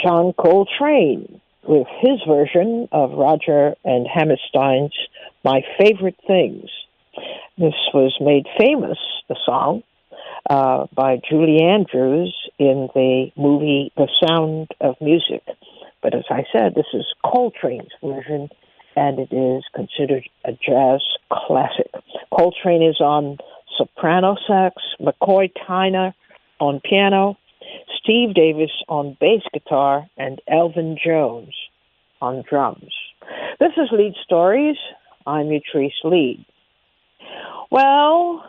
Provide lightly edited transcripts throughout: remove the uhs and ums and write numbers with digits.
John Coltrane with his version of Roger and Hammerstein's My Favorite Things. This was made famous, the song, by Julie Andrews in the movie The Sound of Music. But as I said, this is Coltrane's version, and it is considered a jazz classic. Coltrane is on soprano sax, McCoy Tyner on piano, Steve Davis on bass guitar, and Elvin Jones on drums. This is Leid Stories. I'm Utrice Leid. Well,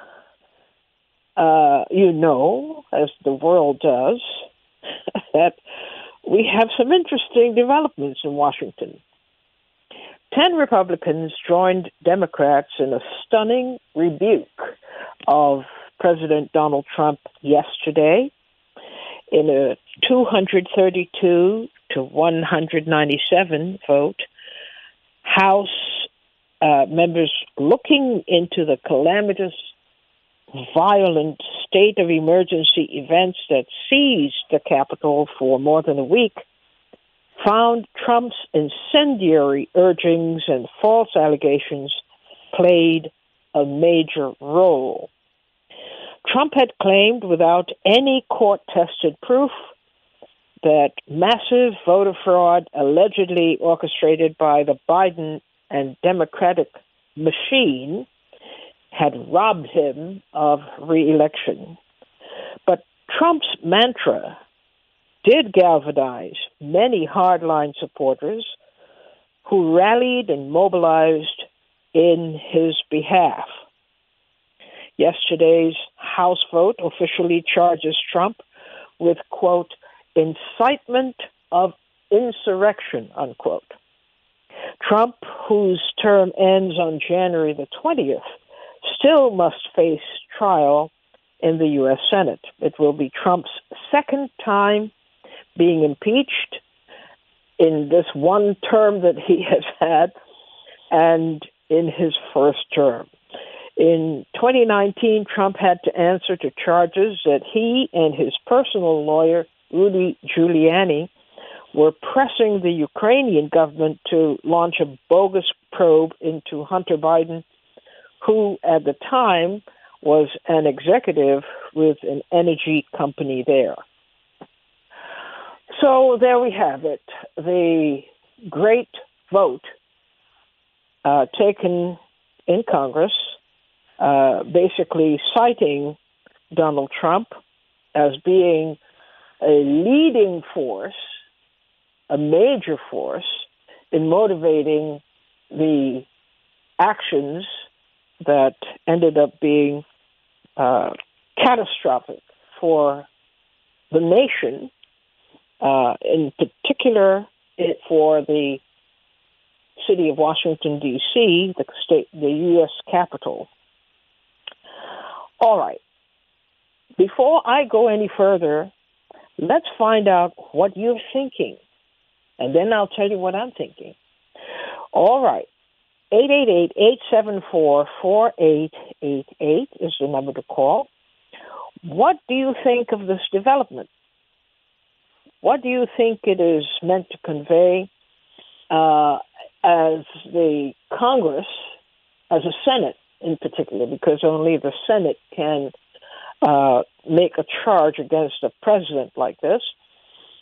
you know, as the world does, that we have some interesting developments in Washington. 10 Republicans joined Democrats in a stunning rebuke of President Donald Trump yesterday in a 232 to 197 vote. House members looking into the calamitous, violent state of emergency events that seized the Capitol for more than a week found Trump's incendiary urgings and false allegations played a major role. Trump had claimed without any court-tested proof that massive voter fraud allegedly orchestrated by the Biden and Democratic machine had robbed him of reelection. But Trump's mantra did galvanize many hardline supporters who rallied and mobilized in his behalf. Yesterday's House vote officially charges Trump with, quote, incitement of insurrection, unquote. Trump, whose term ends on January the 20th, still must face trial in the U.S. Senate. It will be Trump's second time being impeached in this one term that he has had and in his first term. In 2019, Trump had to answer to charges that he and his personal lawyer, Rudy Giuliani, were pressing the Ukrainian government to launch a bogus probe into Hunter Biden, who at the time was an executive with an energy company there. So there we have it, the great vote taken in Congress, basically citing Donald Trump as being a leading force, a major force, in motivating the actions that ended up being catastrophic for the nation, in particular for the city of Washington, D.C., the U.S. Capitol. All right. Before I go any further, let's find out what you're thinking, and then I'll tell you what I'm thinking. All right. 888-874-4888 is the number to call. What do you think of this development? What do you think it is meant to convey as the Congress, as a Senate in particular, because only the Senate can make a charge against a president like this?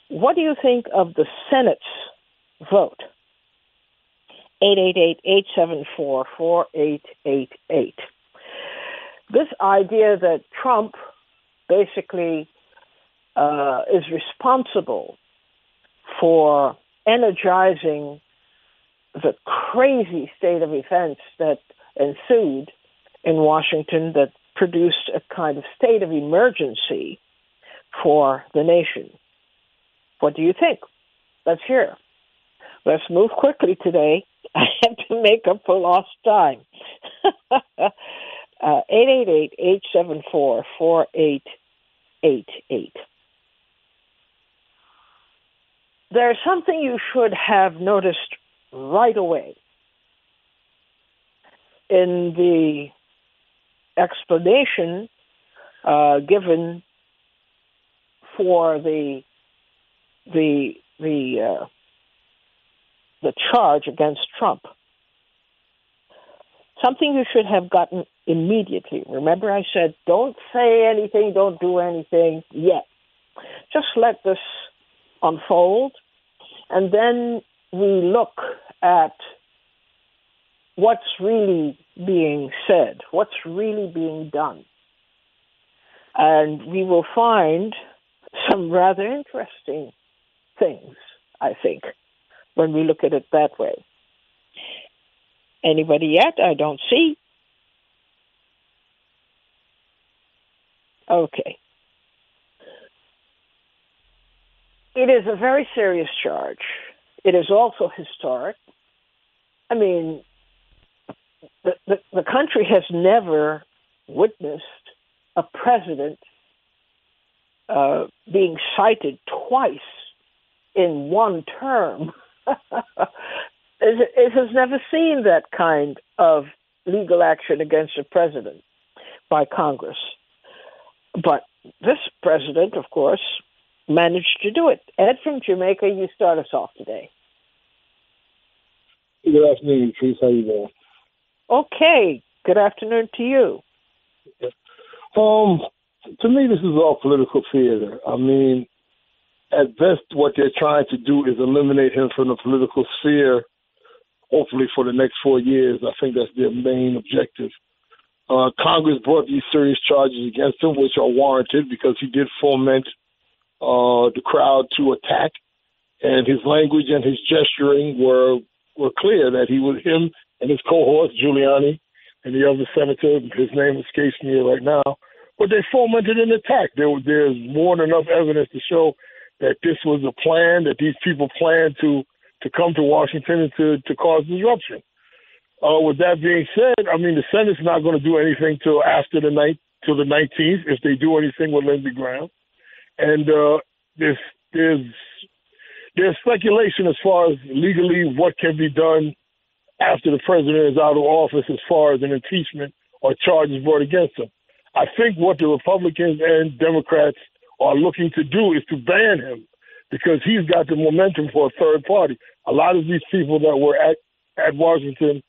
What do you think of the Senate's vote? 888-874-4888. This idea that Trump basically is responsible for energizing the crazy state of events that ensued in Washington that produced a kind of state of emergency for the nation. What do you think? Let's hear. Let's move quickly today. I have to make up for lost time. 888-874-4888. There's something you should have noticed right away in the explanation given for the the charge against Trump. Something you should have gotten immediately. Remember I said, don't say anything, don't do anything yet. Just let this unfold, and then we look at what's really being said, what's really being done. And we will find some rather interesting things, I think, when we look at it that way. Anybody yet? I don't see. Okay. It is a very serious charge. It is also historic. I mean, the country has never witnessed a president being cited twice in one term. It has never seen that kind of legal action against a president by Congress. But this president, of course, managed to do it. Ed from Jamaica, you start us off today. Good afternoon, Patrice. How you doing? Okay. Good afternoon to you. To me, this is all political theater. I mean, at best, what they're trying to do is eliminate him from the political sphere, hopefully for the next 4 years. I think that's their main objective. Congress brought these serious charges against him, which are warranted because he did foment the crowd to attack, and his language and his gesturing were clear that him and his cohort, Giuliani, and the other senator, his name escapes me right now, but they fomented an attack. There's more than enough evidence to show that this was a plan, that these people planned to come to Washington and to cause disruption. With that being said, I mean, the Senate's not going to do anything till the 19th, if they do anything with Lindsey Graham. And there's speculation as far as legally what can be done after the president is out of office as far as an impeachment or charges brought against him. I think what the Republicans and Democrats are looking to do is to ban him because he's got the momentum for a third party. A lot of these people that were at Washington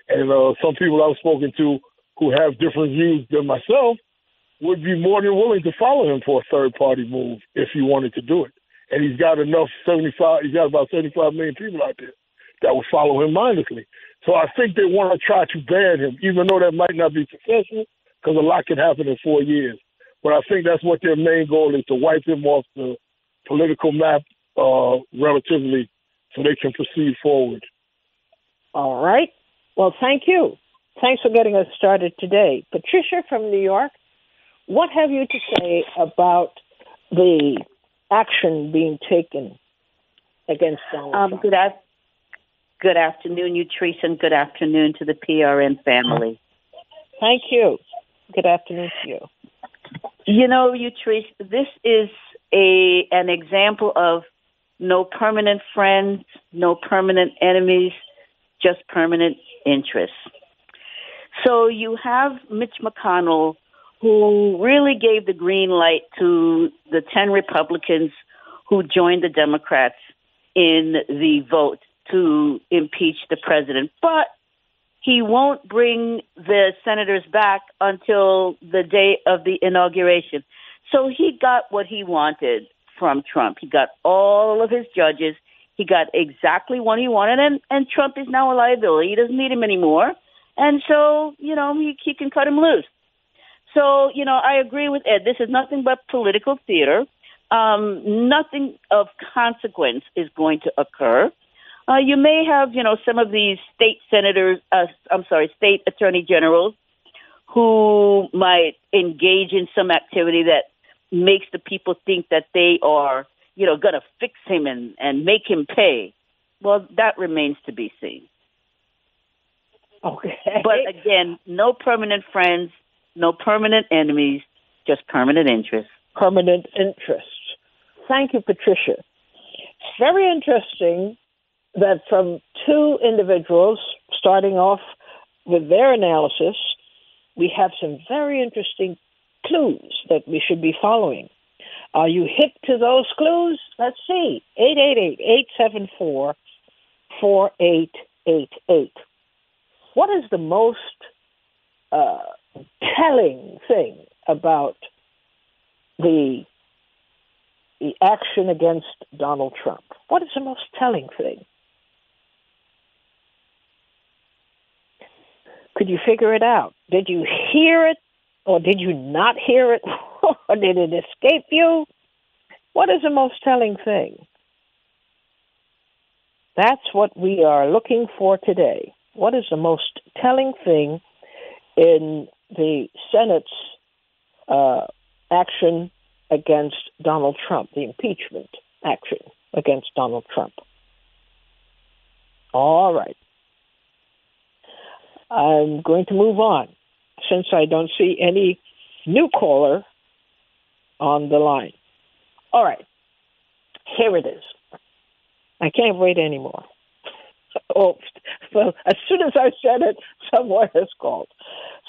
and some people I've spoken to who have different views than myself would be more than willing to follow him for a third-party move if he wanted to do it. And he's got about 75 million people out there that would follow him mindlessly. So I think they want to try to ban him, even though that might not be successful, because a lot can happen in 4 years. But I think that's what their main goal is, to wipe him off the political map relatively so they can proceed forward. All right. Well, thank you. Thanks for getting us started today. Patricia from New York, what have you to say about the action being taken against Donald Trump? Good afternoon, Utrice, and good afternoon to the PRN family. Thank you. Good afternoon to you. You know, Utrice, this is an example of no permanent friends, no permanent enemies, just permanent interests. So you have Mitch McConnell, who really gave the green light to the 10 Republicans who joined the Democrats in the vote to impeach the president. But he won't bring the senators back until the day of the inauguration. So he got what he wanted from Trump. He got all of his judges. He got exactly what he wanted, and Trump is now a liability. He doesn't need him anymore. And so, he can cut him loose. So, I agree with Ed. This is nothing but political theater. Nothing of consequence is going to occur. You may have, some of these state attorney generals who might engage in some activity that makes the people think that they are, going to fix him and make him pay. Well, that remains to be seen. Okay. But again, no permanent friends, no permanent enemies, just permanent interests. Permanent interests. Thank you, Patricia. It's very interesting that from two individuals, starting off with their analysis, we have some very interesting clues that we should be following. Are you hip to those clues? Let's see. 888-874-4888. What is the most telling thing about the action against Donald Trump? What is the most telling thing? Could you figure it out? Did you hear it, or did you not hear it, or did it escape you? What is the most telling thing? That's what we are looking for today. What is the most telling thing in the Senate's action against Donald Trump, the impeachment action against Donald Trump? All right. I'm going to move on, since I don't see any new caller on the line. All right. Here it is. I can't wait anymore. Oh, well, as soon as I said it, someone has called.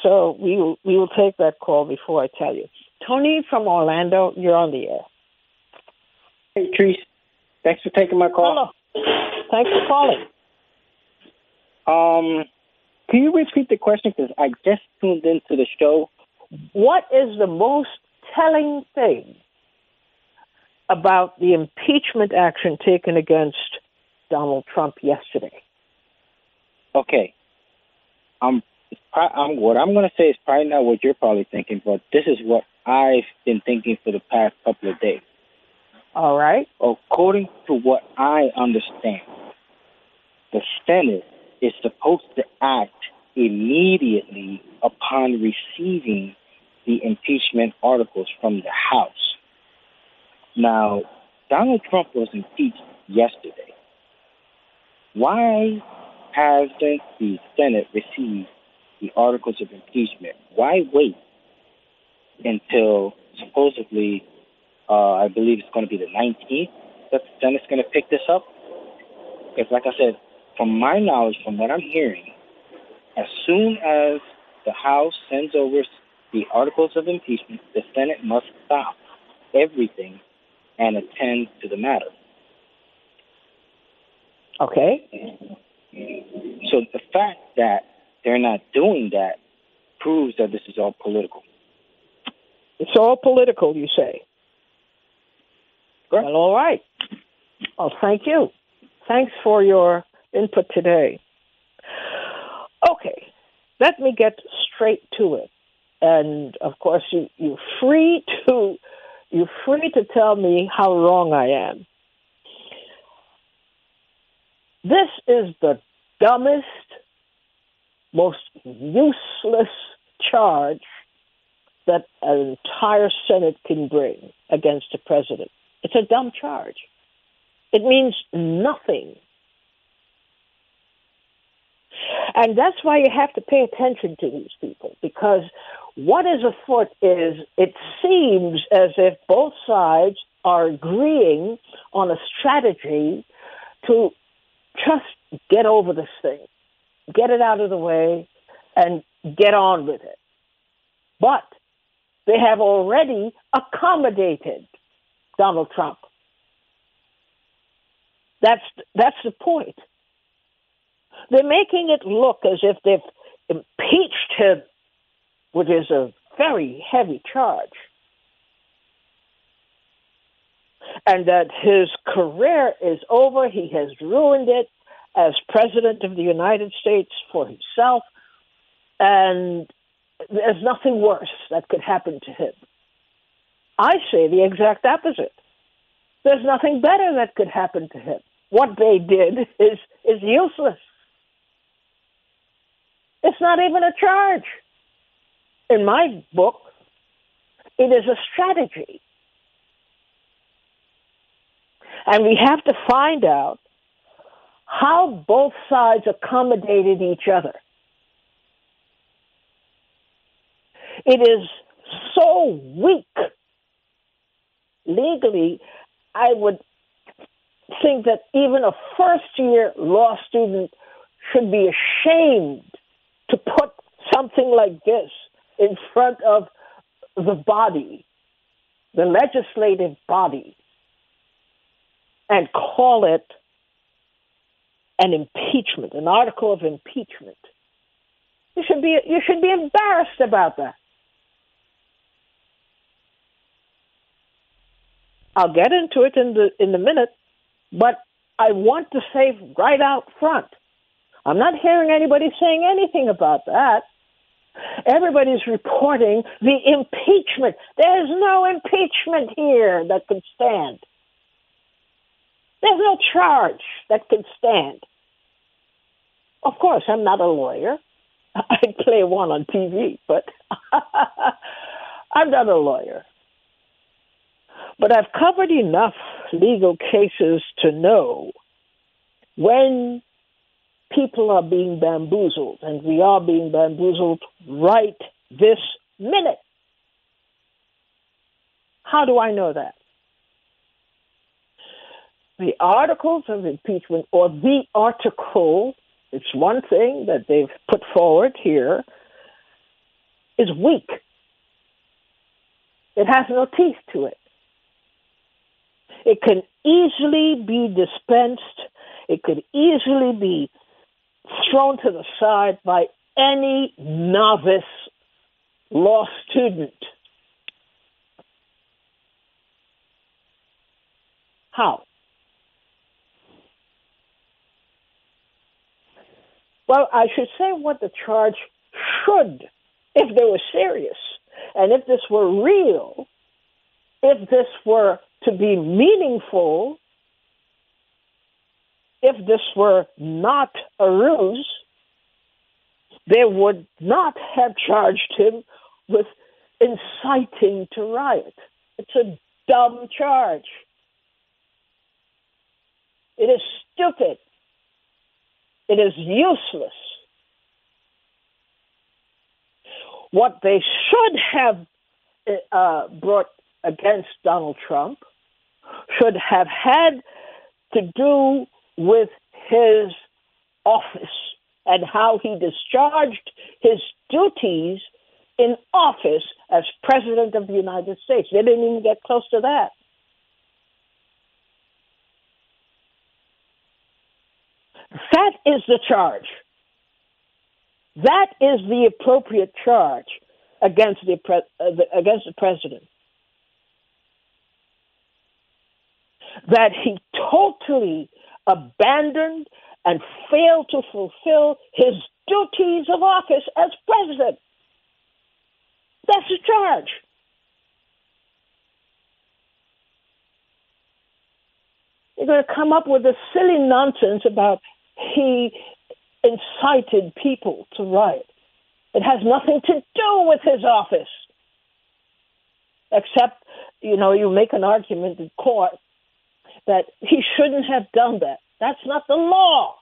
So we will take that call before I tell you. Tony from Orlando, you're on the air. Hey, Treese. Thanks for taking my call. Hello. Thanks for calling. Can you repeat the question? Because I just tuned into the show. What is the most telling thing about the impeachment action taken against Donald Trump yesterday? Okay. What I'm going to say is probably not what you're probably thinking, but this is what I've been thinking for the past couple of days. All right. According to what I understand, the Senate is supposed to act immediately upon receiving the impeachment articles from the House. Now, Donald Trump was impeached yesterday. Why hasn't the Senate received the articles of impeachment? Why wait until supposedly, I believe it's going to be the 19th that the Senate's going to pick this up? Because like I said, from my knowledge, from what I'm hearing, as soon as the House sends over the articles of impeachment, the Senate must stop everything and attend to the matter. Okay. So the fact that they're not doing that proves that this is all political. It's all political, you say? Correct. Well, all right. Well, thank you. Thanks for your input today. Okay, let me get straight to it. And of course, you're free to tell me how wrong I am. This is the dumbest, most useless charge that an entire Senate can bring against a president. It's a dumb charge. It means nothing. And that's why you have to pay attention to these people, because what is afoot is it seems as if both sides are agreeing on a strategy to just get over this thing, get it out of the way, and get on with it. But they have already accommodated Donald Trump. That's the point. They're making it look as if they've impeached him, which is a very heavy charge, and that his career is over. He has ruined it as President of the United States for himself, and there's nothing worse that could happen to him. I say the exact opposite. There's nothing better that could happen to him. What they did is useless. It's not even a charge. In my book, it is a strategy. And we have to find out how both sides accommodated each other. It is so weak. Legally, I would think that even a first-year law student should be ashamed to put something like this in front of the body the legislative body and call it an impeachment, an article of impeachment. You should be embarrassed about that. I'll get into it in the minute, but I want to say right out front, I'm not hearing anybody saying anything about that. Everybody's reporting the impeachment. There's no impeachment here that can stand. There's no charge that can stand. Of course, I'm not a lawyer. I play one on TV, but I'm not a lawyer. But I've covered enough legal cases to know when people are being bamboozled, and we are being bamboozled right this minute. How do I know that? The articles of impeachment, or the article, it's one thing that they've put forward here, is weak. It has no teeth to it. It can easily be dispensed. It could easily be thrown to the side by any novice law student. How? Well, I should say what the charge should, if they were serious, and if this were real, if this were to be meaningful, if this were not a ruse, they would not have charged him with inciting to riot. It's a dumb charge. It is stupid. It is useless. What they should have brought against Donald Trump should have had to do with his office and how he discharged his duties in office as President of the United States. They didn't even get close to that. That is the charge. That is the appropriate charge against the president. That he totally abandoned and failed to fulfill his duties of office as president. That's the charge. You're going to come up with this silly nonsense about he incited people to riot. It has nothing to do with his office. Except, you make an argument in court that he shouldn't have done that. That's not the law.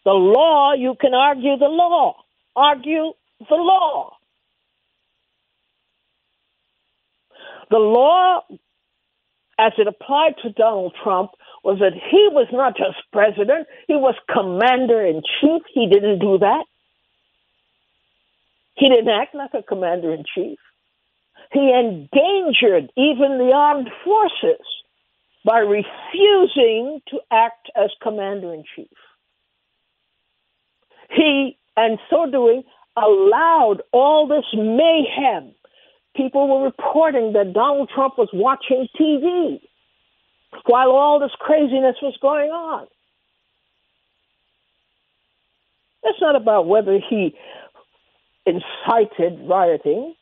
The law, you can argue the law. Argue the law. The law, as it applied to Donald Trump, was that he was not just president, he was commander-in-chief. He didn't do that. He didn't act like a commander-in-chief. He endangered even the armed forces by refusing to act as commander-in-chief. He, and so doing, allowed all this mayhem. People were reporting that Donald Trump was watching TV while all this craziness was going on. It's not about whether he incited rioting.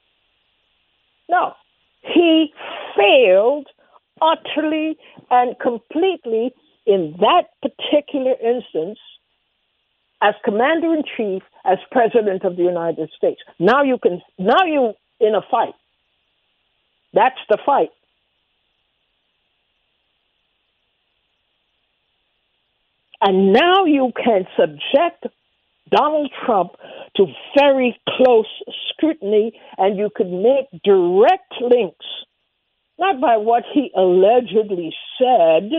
No, he failed utterly and completely in that particular instance as commander-in-chief, as president of the United States. Now you in a fight. That's the fight. And now you can subject Donald Trump to very close scrutiny, and you could make direct links, not by what he allegedly said,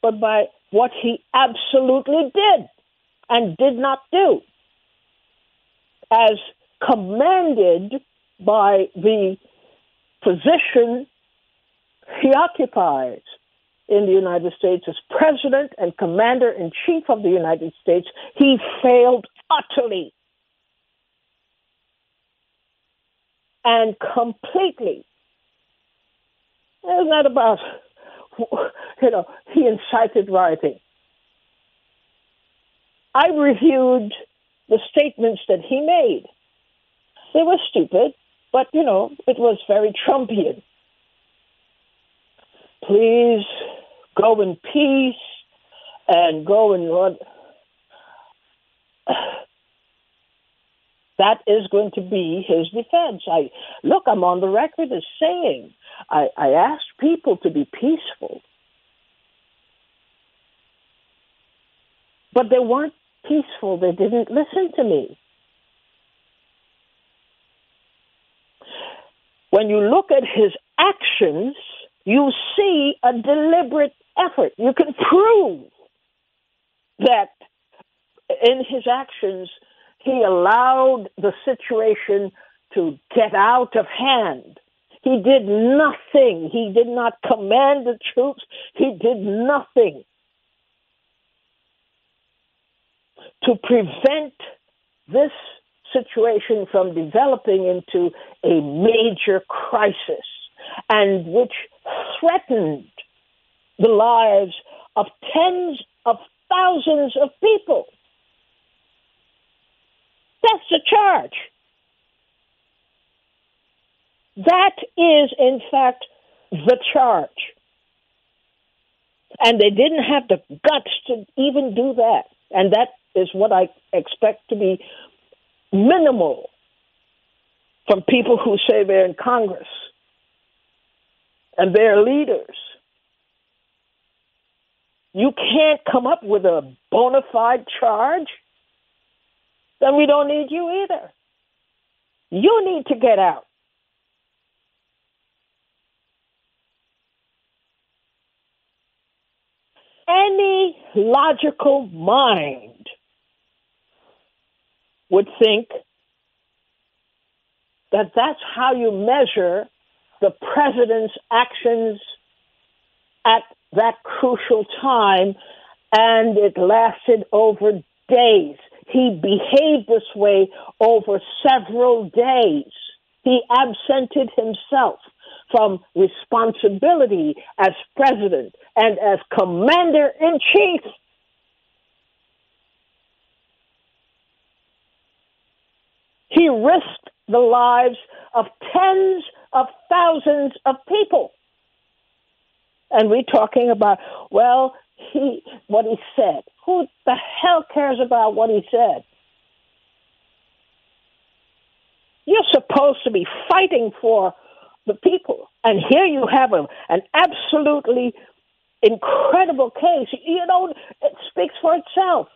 but by what he absolutely did and did not do, as commanded by the position he occupies in the United States as President and Commander-in-Chief of the United States, he failed utterly and completely. It's not about, he incited rioting. I reviewed the statements that he made. They were stupid, but, it was very Trumpian. Please go in peace and go in what? That is going to be his defense. I'm on the record as saying I asked people to be peaceful, but they weren't peaceful. They didn't listen to me. When you look at his actions, you see a deliberate effort. You can prove that in his actions, he allowed the situation to get out of hand. He did nothing. He did not command the troops. He did nothing to prevent this situation from developing into a major crisis, and which threatened the lives of tens of thousands of people. That's the charge. That is, in fact, the charge. And they didn't have the guts to even do that. And that is what I expect to be minimal from people who say they're in Congress and they're leaders. You can't come up with a bona fide charge, then we don't need you either. You need to get out. Any logical mind would think that that's how you measure the president's actions at that crucial time, and it lasted over days. He behaved this way over several days. He absented himself from responsibility as president and as commander-in-chief. He risked the lives of tens of thousands of people. And we're talking about, what he said. Who the hell cares about what he said? You're supposed to be fighting for the people. And here you have an absolutely incredible case. It speaks for itself.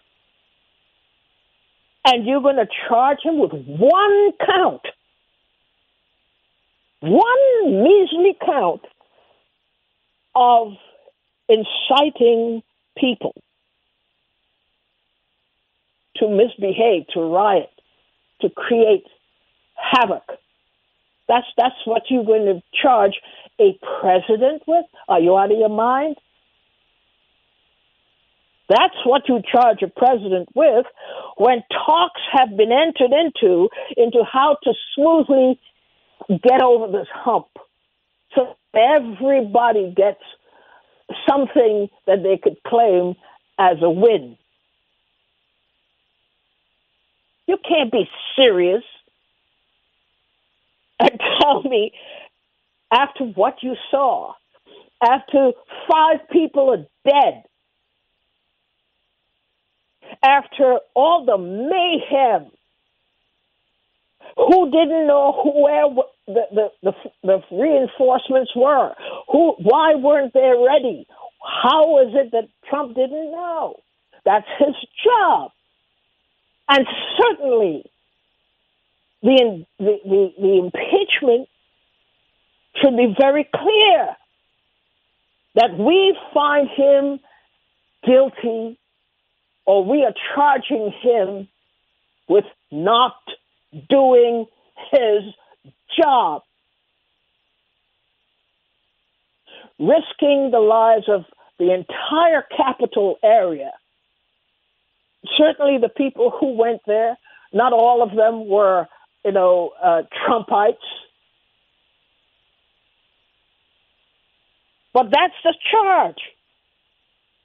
And you're going to charge him with one count. One measly count of inciting people to misbehave, to riot, to create havoc. That's what you're going to charge a president with? Are you out of your mind? That's what you charge a president with when talks have been entered into how to smoothly get over this hump. So everybody gets something that they could claim as a win. You can't be serious and tell me, after what you saw, after 5 people are dead, after all the mayhem, who didn't know where the reinforcements were? Why weren't they ready? How is it that Trump didn't know? That's his job. And certainly the impeachment should be very clear that we find him guilty, or we are charging him with not doing his job. risking the lives of the entire capital area. Certainly the people who went there, not all of them were, Trumpites. But that's the charge.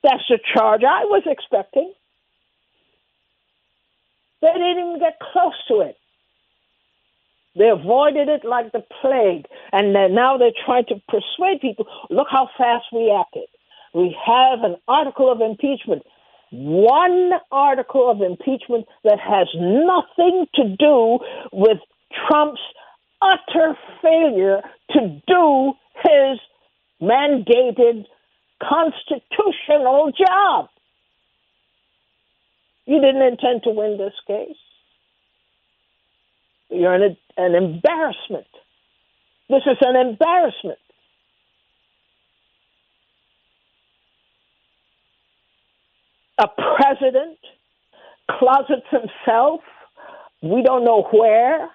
That's the charge I was expecting. They didn't even get close to it. They avoided it like the plague. And now they're trying to persuade people, look how fast we acted. We have an article of impeachment. One article of impeachment that has nothing to do with Trump's utter failure to do his mandated constitutional job. You didn't intend to win this case. You're an embarrassment. This is an embarrassment. A president closets himself, we don't know where.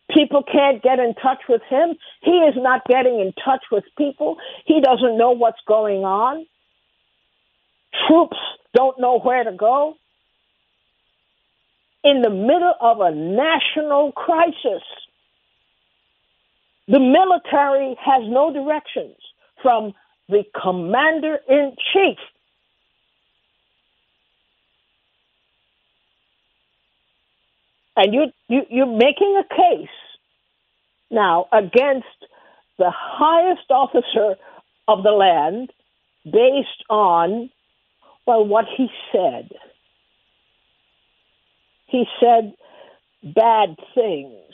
People can't get in touch with him. He is not getting in touch with people. He doesn't know what's going on. Troops don't know where to go. In the middle of a national crisis, the military has no directions from the commander-in-chief. And you're making a case now against the highest officer of the land based on, what he said. He said bad things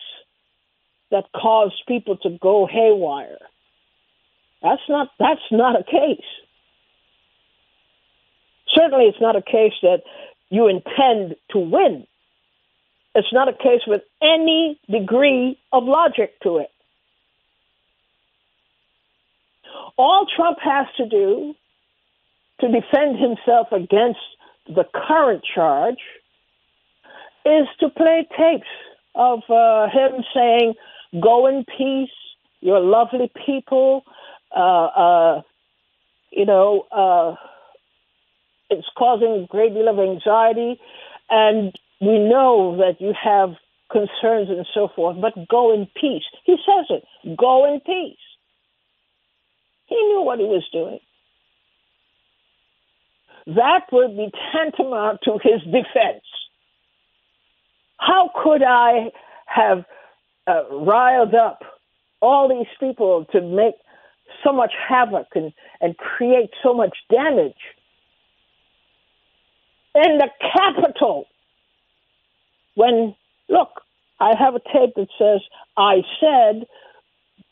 that caused people to go haywire. That's not a case. Certainly it's not a case that you intend to win. It's not a case with any degree of logic to it. All Trump has to do to defend himself against the current charge is to play tapes of him saying, go in peace, you're lovely people, it's causing a great deal of anxiety, and we know that you have concerns and so forth, but go in peace. He says it, go in peace. He knew what he was doing. That would be tantamount to his defense. How could I have riled up all these people to make so much havoc and create so much damage in the Capitol? When, look, I have a tape that says, I said,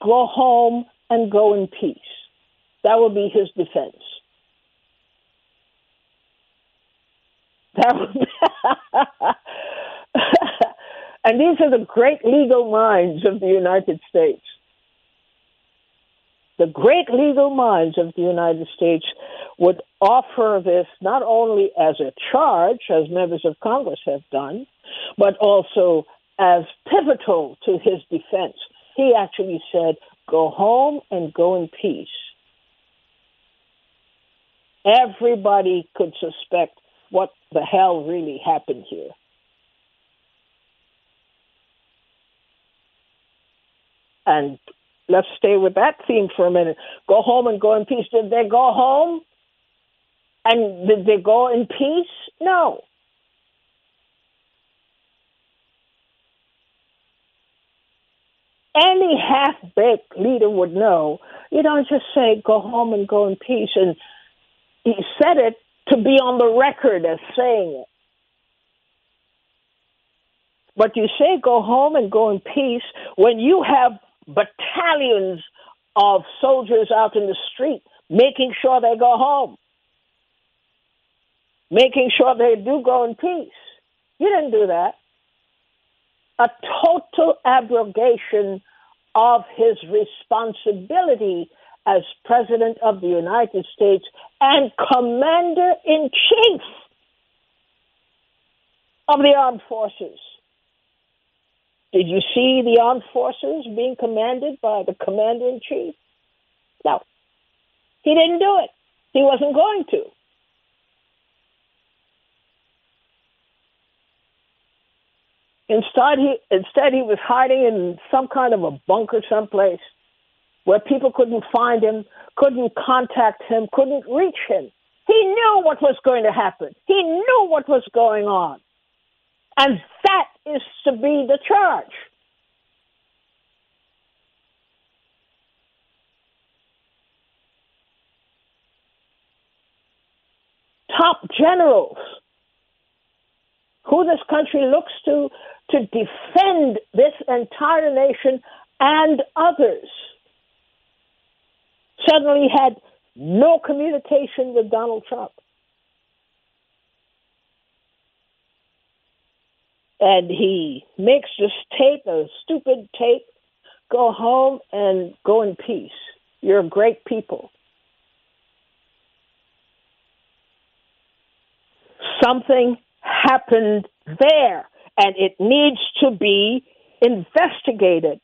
go home and go in peace. That would be his defense. That would be and these are the great legal minds of the United States. The great legal minds of the United States would offer this not only as a charge, as members of Congress have done, but also as pivotal to his defense. He actually said, go home and go in peace. Everybody could suspect what the hell really happened here. And let's stay with that theme for a minute. Go home and go in peace. Did they go home? And did they go in peace? No. Any half-baked leader would know, you don't just say, go home and go in peace. And he said it to be on the record as saying it. But you say go home and go in peace when you have battalions of soldiers out in the street making sure they go home, making sure they do go in peace. You didn't do that. A total abrogation of his responsibility as President of the United States and Commander-in-Chief of the Armed Forces. Did you see the armed forces being commanded by the Commander-in-Chief? No, he didn't do it. He wasn't going to. Instead, he was hiding in some kind of a bunker someplace where people couldn't find him, couldn't contact him, couldn't reach him. He knew what was going to happen. He knew what was going on. And that is to be the charge. Top generals who this country looks to defend this entire nation and others suddenly had no communication with Donald Trump. And he makes this tape, a stupid tape, go home and go in peace. You're great people. Something happened there, and it needs to be investigated.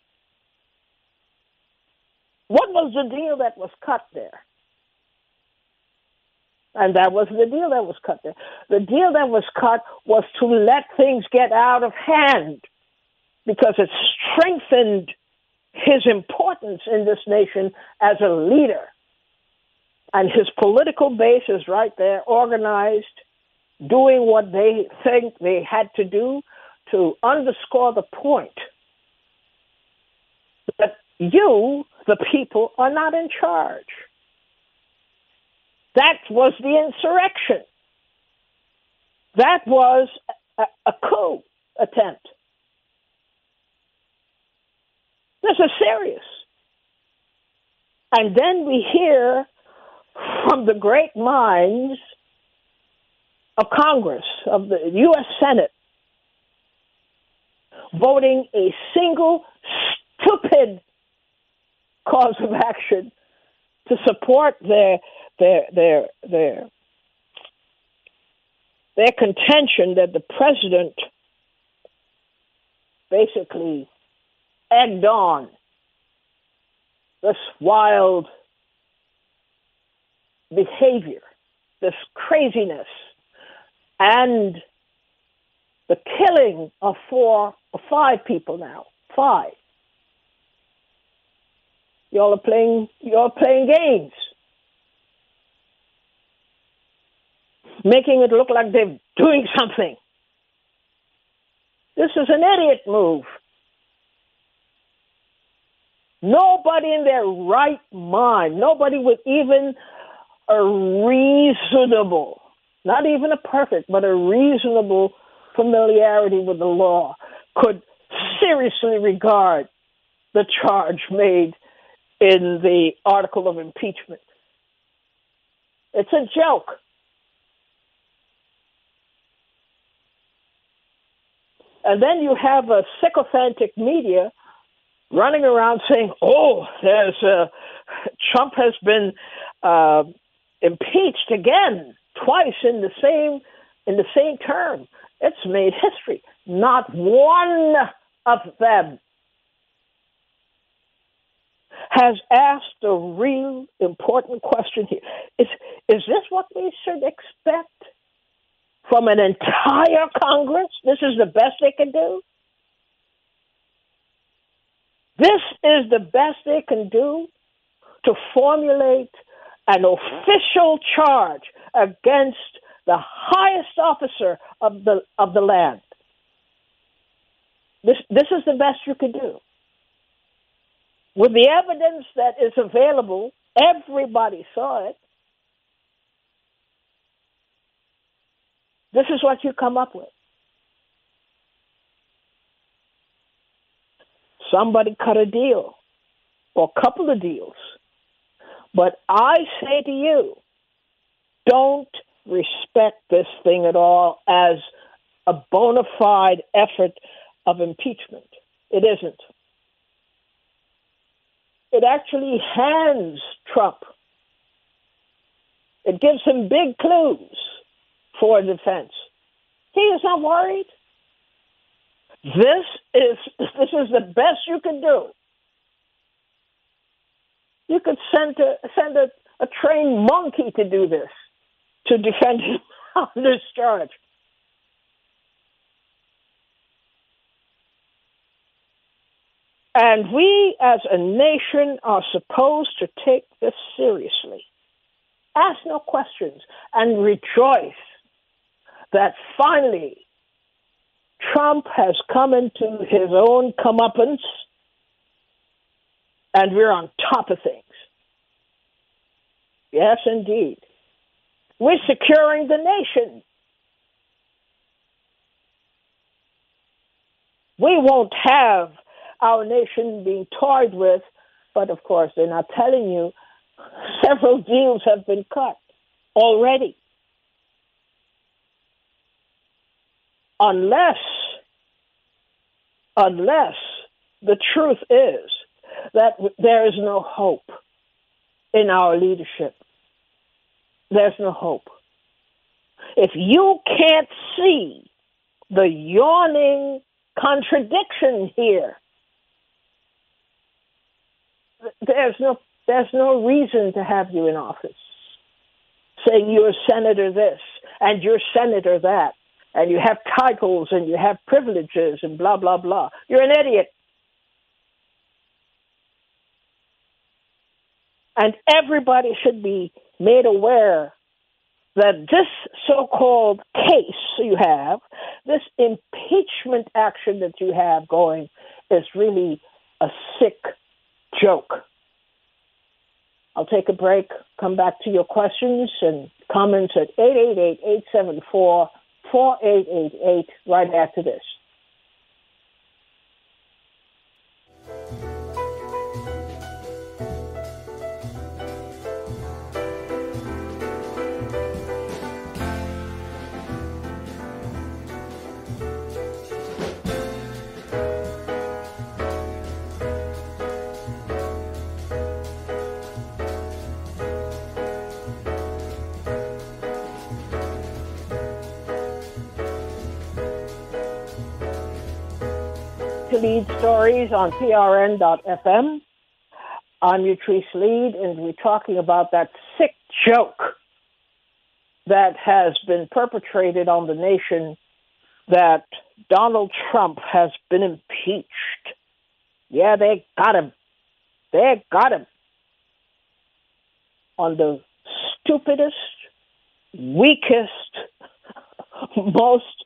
What was the deal that was cut there? And that was the deal that was cut there. The deal that was cut was to let things get out of hand because it strengthened his importance in this nation as a leader. And his political base is right there, organized, doing what they think they had to do to underscore the point that you, the people, are not in charge. That was the insurrection. That was a coup attempt. This is serious. And then we hear from the great minds of Congress, of the U.S. Senate, voting a single stupid cause of action to support their contention that the president basically egged on this wild behavior, this craziness, and the killing of 4 or 5 people now. 5. Y'all are playing games, making it look like they're doing something. This is an idiot move. Nobody in their right mind, nobody with even a reasonable, not even a perfect, but a reasonable familiarity with the law could seriously regard the charge made in the article of impeachment. It's a joke. And then you have a sycophantic media running around saying, Trump has been impeached again, twice in the same term. It's made history. Not one of them has asked a real important question here. Is this what we should expect from an entire Congress? This is the best they can do? This is the best they can do to formulate an official charge against the highest officer of the land. This is the best you can do. With the evidence that is available, everybody saw it. This is what you come up with. Somebody cut a deal, or a couple of deals. But I say to you, don't respect this thing at all as a bona fide effort of impeachment. It isn't. It actually hands Trump. It gives him big clues for defense. He is not worried. This is the best you can do. You could send a trained monkey to do this, to defend him on this charge. And we as a nation are supposed to take this seriously. Ask no questions and rejoice that finally Trump has come into his own comeuppance and we're on top of things. Yes, indeed. We're securing the nation. We won't have our nation being toyed with, but of course they're not telling you several deals have been cut already. Unless the truth is that there is no hope in our leadership. There's no hope. If you can't see the yawning contradiction here, there's no reason to have you in office. Saying you're senator this and you're senator that, and you have titles and you have privileges and blah, blah, blah. You're an idiot. And everybody should be made aware that this so-called case you have, this impeachment action that you have going, is really a sick joke. I'll take a break, come back to your questions and comments at 888-874-4888 right after this. To Leid Stories on PRN.FM. I'm Utrice Leid, and we're talking about that sick joke that has been perpetrated on the nation that Donald Trump has been impeached. Yeah, they got him. They got him on the stupidest, weakest, most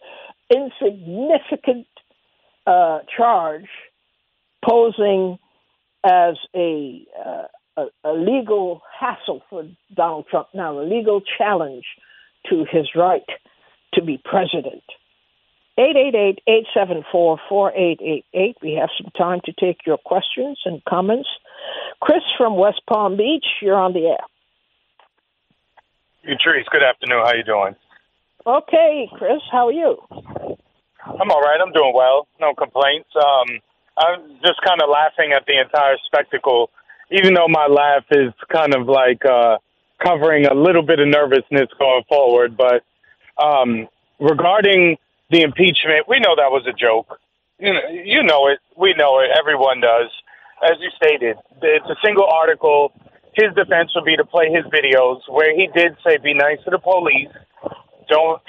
insignificant charge, posing as a legal hassle for Donald Trump, now a legal challenge to his right to be president. 888-874-4888. We have some time to take your questions and comments. Chris from West Palm Beach, you're on the air. Utrice, good afternoon. How you doing? Okay, Chris, how are you? I'm all right. I'm doing well. No complaints. I'm just kind of laughing at the entire spectacle, even though my laugh is kind of like covering a little bit of nervousness going forward. But regarding the impeachment, we know that was a joke. You know it. We know it. Everyone does. As you stated, it's a single article. His defense would be to play his videos where he did say, be nice to the police. Don't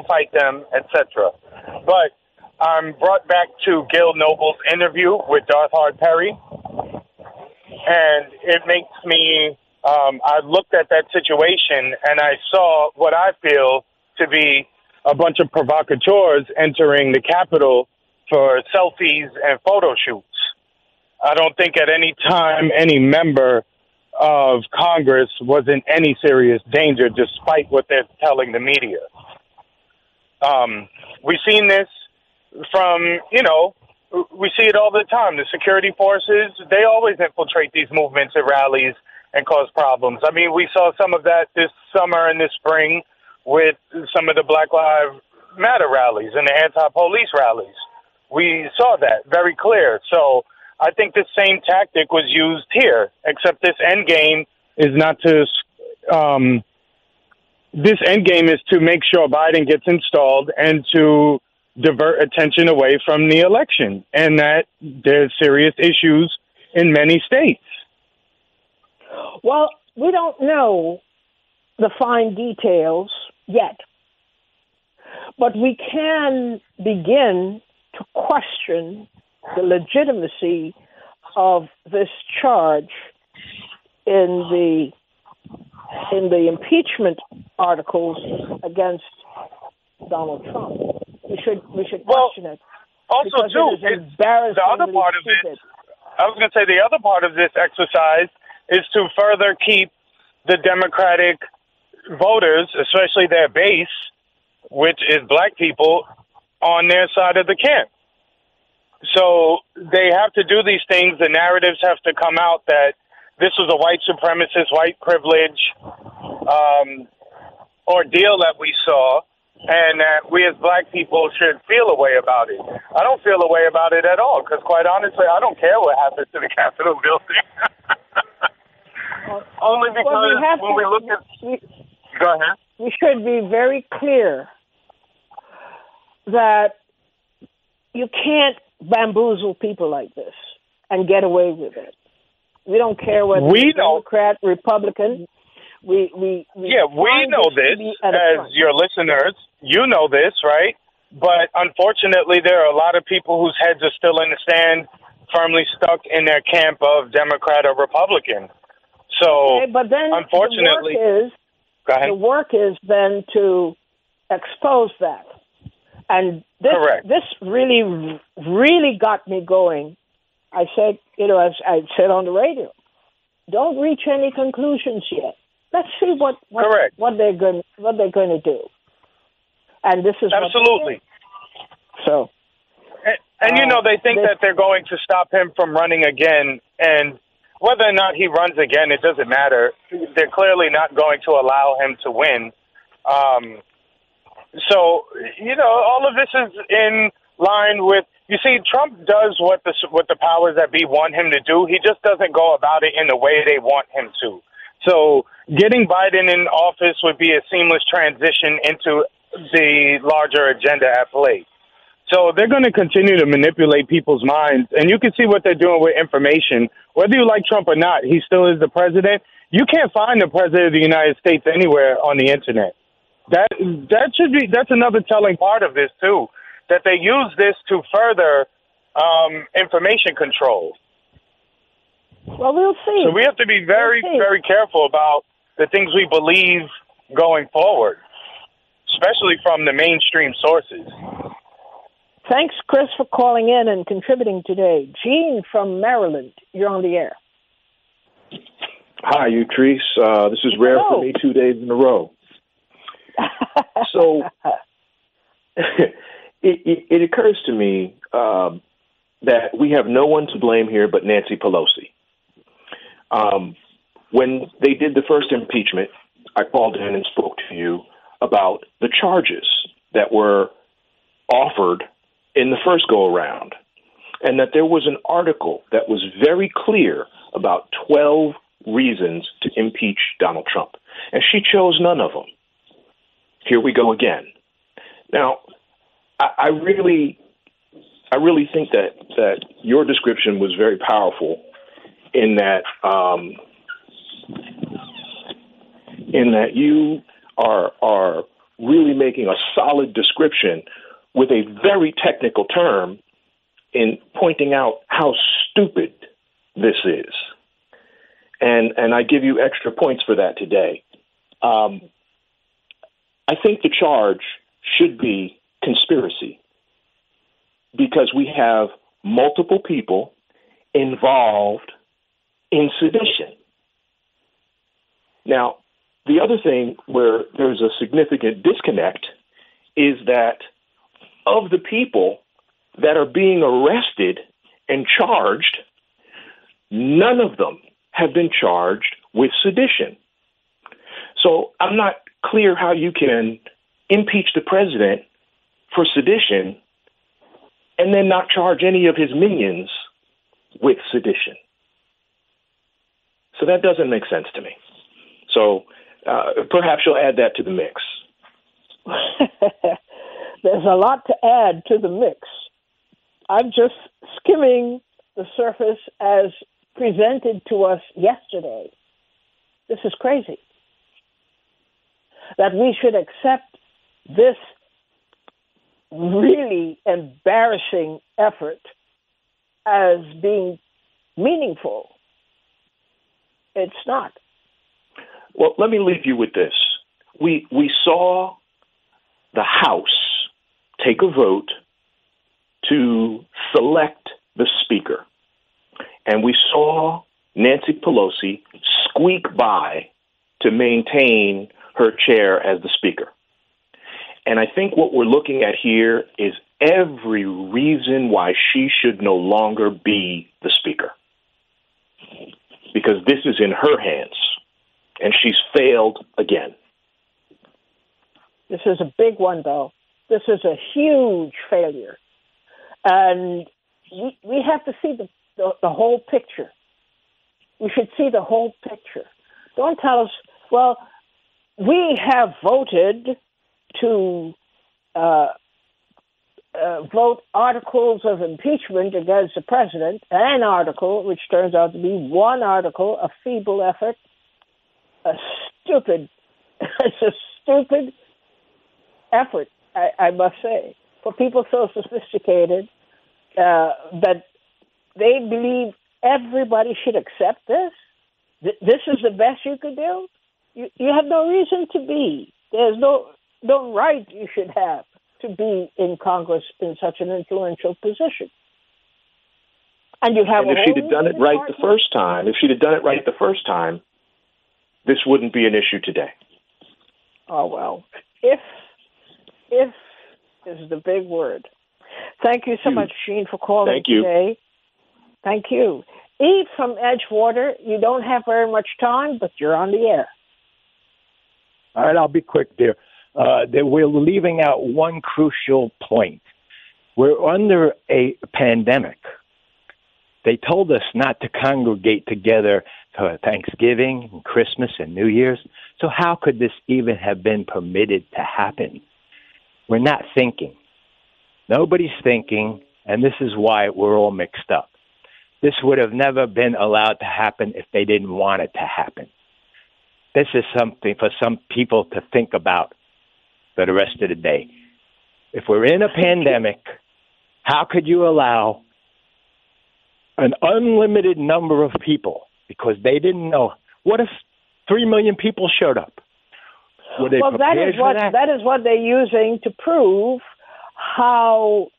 fight them, etc. But I'm brought back to Gil Noble's interview with Darth Perry, and it makes me, I looked at that situation, and I saw what I feel to be a bunch of provocateurs entering the Capitol for selfies and photo shoots. I don't think at any time any member of Congress was in any serious danger, despite what they're telling the media. We've seen this from, we see it all the time. The security forces, they always infiltrate these movements at rallies and cause problems. I mean, we saw some of that this summer and this spring with some of the Black Lives Matter rallies and the anti-police rallies. We saw that very clear. So I think the same tactic was used here, except this end game is not to. This end game is to make sure Biden gets installed and to divert attention away from the election, and that there's serious issues in many states. Well, we don't know the fine details yet, but we can begin to question the legitimacy of this charge in the impeachment articles against Donald Trump. We should question it. Also, too, the other part of this, I was going to say the other part of this exercise is to further keep the Democratic voters, especially their base, which is black people, on their side of the camp. So they have to do these things. The narratives have to come out that this was a white supremacist, white privilege ordeal that we saw, and that we as black people should feel a way about it. I don't feel a way about it at all, because quite honestly, I don't care what happens to the Capitol building. Only because when we look at... Go ahead. We should be very clear that you can't bamboozle people like this and get away with it. We don't care whether you're Democrat, Republican. We know this as your listeners. You know this, right? But unfortunately, there are a lot of people whose heads are still in the sand, firmly stuck in their camp of Democrat or Republican. So, but then unfortunately, the work is then to expose that. And this really, really got me going. I said, as I said on the radio, don't reach any conclusions yet. Let's see what they're going to do. And this is absolutely. So, and they think that they're going to stop him from running again, and whether or not he runs again, it doesn't matter. They're clearly not going to allow him to win. So, all of this is in line with, you see, Trump does what the powers that be want him to do. He just doesn't go about it in the way they want him to. So getting Biden in office would be a seamless transition into the larger agenda at play. So they're going to continue to manipulate people's minds. And you can see what they're doing with information. Whether you like Trump or not, he still is the president. You can't find the president of the United States anywhere on the internet. That's another telling part of this, too, that they use this to further information control. Well, we'll see. So we have to be very, very careful about the things we believe going forward, especially from the mainstream sources. Thanks, Chris, for calling in and contributing today. Gene from Maryland, you're on the air. Hi, Utrice. This is rare for me 2 days in a row. So it occurs to me that we have no one to blame here but Nancy Pelosi. When they did the first impeachment, I called in and spoke to you about the charges that were offered in the first go-around, and that there was an article that was very clear about 12 reasons to impeach Donald Trump, and she chose none of them. Here we go again. Now, I really think that your description was very powerful in that you are really making a solid description with a very technical term in pointing out how stupid this is. And I give you extra points for that today. I think the charge should be conspiracy, because we have multiple people involved in sedition. Now, the other thing where there's a significant disconnect is that of the people that are being arrested and charged, none of them have been charged with sedition. So I'm not clear how you can impeach the president for sedition and then not charge any of his minions with sedition. So that doesn't make sense to me. So perhaps you'll add that to the mix. There's a lot to add to the mix. I'm just skimming the surface as presented to us yesterday. This is crazy. That we should accept this really embarrassing effort as being meaningful. It's not. Well, let me leave you with this. We saw the House take a vote to select the Speaker. And we saw Nancy Pelosi squeak by to maintain her chair as the Speaker. And I think what we're looking at here is every reason why she should no longer be the Speaker. Because this is in her hands, and she's failed again. This is a big one, though. This is a huge failure. And we have to see the whole picture. We should see the whole picture. Don't tell us, well, we have voted to vote articles of impeachment against the president, an article, which turns out to be one article, a feeble effort, it's a stupid effort, I must say, for people so sophisticated that they believe everybody should accept this. This is the best you could do. You have no reason to be. There's no right you should have to be in Congress in such an influential position. And you have. And if she'd have done it right the first time, this wouldn't be an issue today. Oh well, if is the big word. Thank you so much, Gene, for calling today. Thank you. Eve from Edgewater, you don't have very much time, but you're on the air. All right, I'll be quick there. We're leaving out one crucial point. We're under a pandemic. They told us not to congregate together for Thanksgiving and Christmas and New Year's. So how could this even have been permitted to happen? We're not thinking. Nobody's thinking, and this is why we're all mixed up. This would have never been allowed to happen if they didn't want it to happen. This is something for some people to think about for the rest of the day. If we're in a pandemic, how could you allow an unlimited number of people, because they didn't know, what if 3 million people showed up? Were they prepared for that? That is what they're using to prove how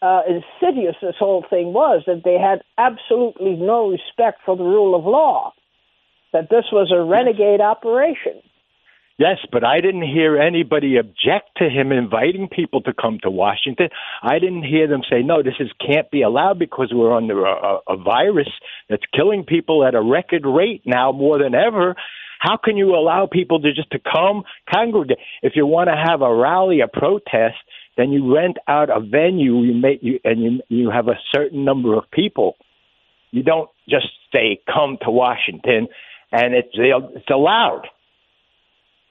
insidious this whole thing was, that they had absolutely no respect for the rule of law, that this was a renegade operation. Yes, but I didn't hear anybody object to him inviting people to come to Washington. I didn't hear them say, no, can't be allowed because we're under a virus that's killing people at a record rate now more than ever. How can you allow people to come congregate? If you want to have a rally, a protest, then you rent out a venue, you have a certain number of people. You don't just say, come to Washington, and it's allowed.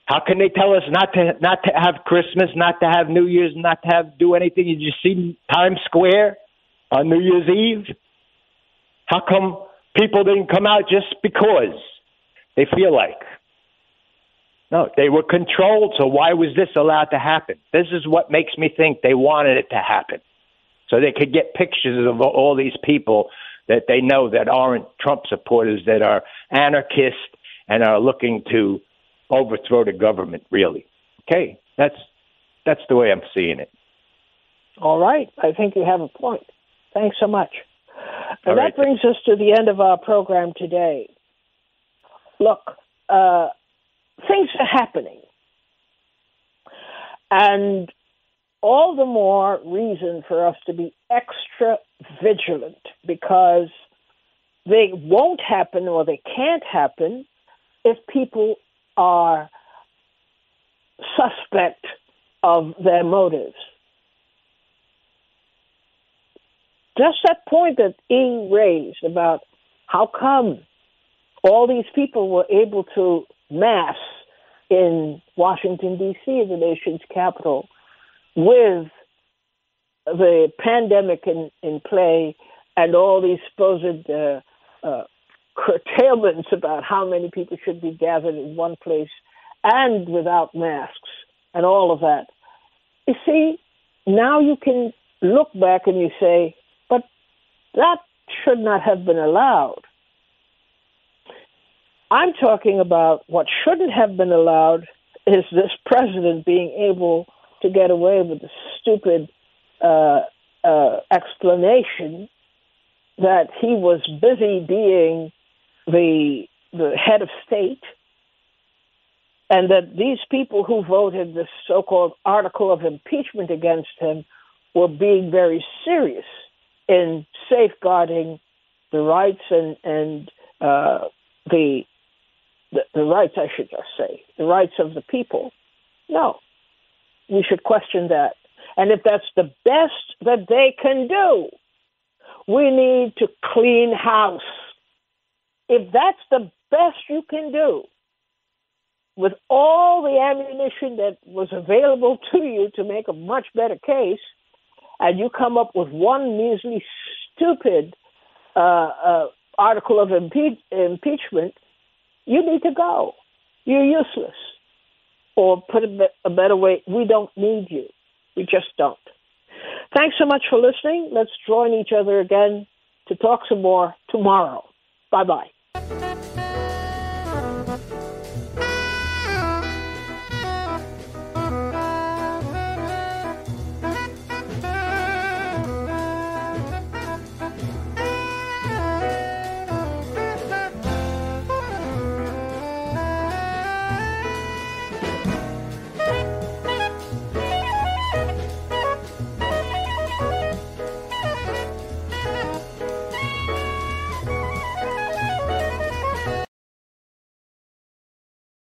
How can they tell us not to have Christmas, not to have New Year's, not to do anything? Did you see Times Square on New Year's Eve? How come people didn't come out just because they feel like? No, they were controlled, so why was this allowed to happen? This is what makes me think they wanted it to happen, so they could get pictures of all these people that they know that aren't Trump supporters, that are anarchists and are looking to overthrow the government, really. Okay, that's the way I'm seeing it. All right, I think you have a point. Thanks so much. And that brings us to the end of our program today. Look, things are happening, and all the more reason for us to be extra vigilant, because they won't happen or they can't happen if people are suspect of their motives. Just that point that E raised about how come all these people were able to mass in Washington, D.C., the nation's capital, with the pandemic in play and all these supposed curtailments about how many people should be gathered in one place and without masks and all of that. You see, now you can look back and you say, but that should not have been allowed. I'm talking about what shouldn't have been allowed is this president being able to get away with the stupid explanation that he was busy being the head of state, and that these people who voted this so-called article of impeachment against him were being very serious in safeguarding the rights and the rights, I should just say, the rights of the people. No, we should question that. And if that's the best that they can do, we need to clean house. If that's the best you can do, with all the ammunition that was available to you to make a much better case, and you come up with one measly, stupid article of impeachment, you need to go. You're useless. Or put it a better way, we don't need you. We just don't. Thanks so much for listening. Let's join each other again to talk some more tomorrow. Bye-bye.